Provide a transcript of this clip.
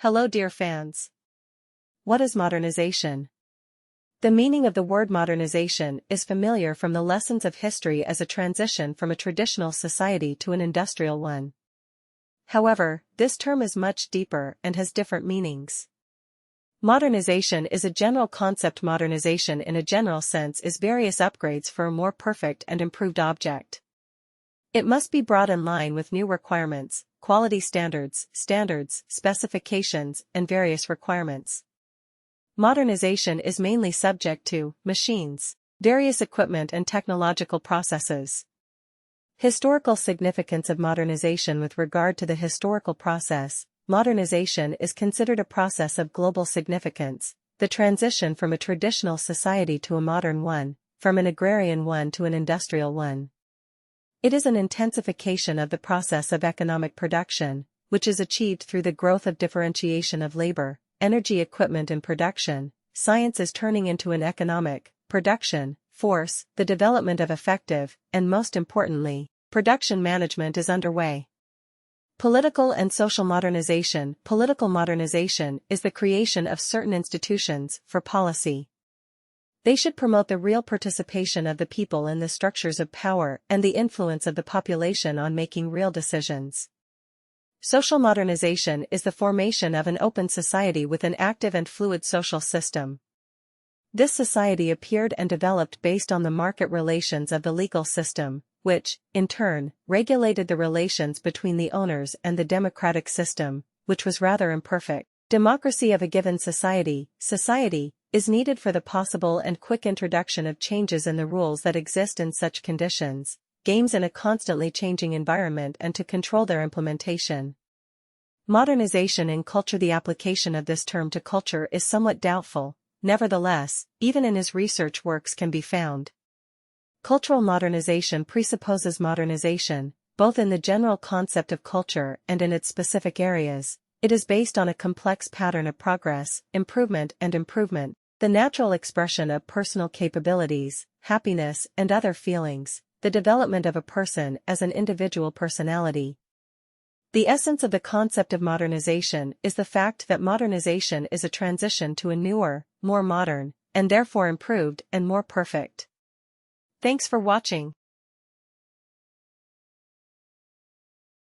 Hello dear fans. What is modernization? The meaning of the word modernization is familiar from the lessons of history as a transition from a traditional society to an industrial one. However, this term is much deeper and has different meanings. Modernization is a general concept. Modernization in a general sense is various upgrades for a more perfect and improved object. It must be brought in line with new requirements, quality standards, specifications, and various requirements. Modernization is mainly subject to machines, various equipment and technological processes. Historical significance of modernization. With regard to the historical process, modernization is considered a process of global significance, the transition from a traditional society to a modern one, from an agrarian one to an industrial one. It is an intensification of the process of economic production, which is achieved through the growth of differentiation of labor, energy, equipment and production. Science is turning into an economic production force. The development of effective, and most importantly, production management is underway. Political and social modernization. Political modernization is the creation of certain institutions for policy. They should promote the real participation of the people in the structures of power and the influence of the population on making real decisions. Social modernization is the formation of an open society with an active and fluid social system. This society appeared and developed based on the market relations of the legal system, which, in turn, regulated the relations between the owners, and the democratic system, which was rather imperfect. Democracy of a given society is needed for the possible and quick introduction of changes in the rules that exist in such conditions, games in a constantly changing environment, and to control their implementation. Modernization in culture. The application of this term to culture is somewhat doubtful, nevertheless, even in his research works can be found. Cultural modernization presupposes modernization, both in the general concept of culture and in its specific areas. It is based on a complex pattern of progress, improvement, the natural expression of personal capabilities, happiness, and other feelings, the development of a person as an individual personality. The essence of the concept of modernization is the fact that modernization is a transition to a newer, more modern, and therefore improved and more perfect. Thanks for watching.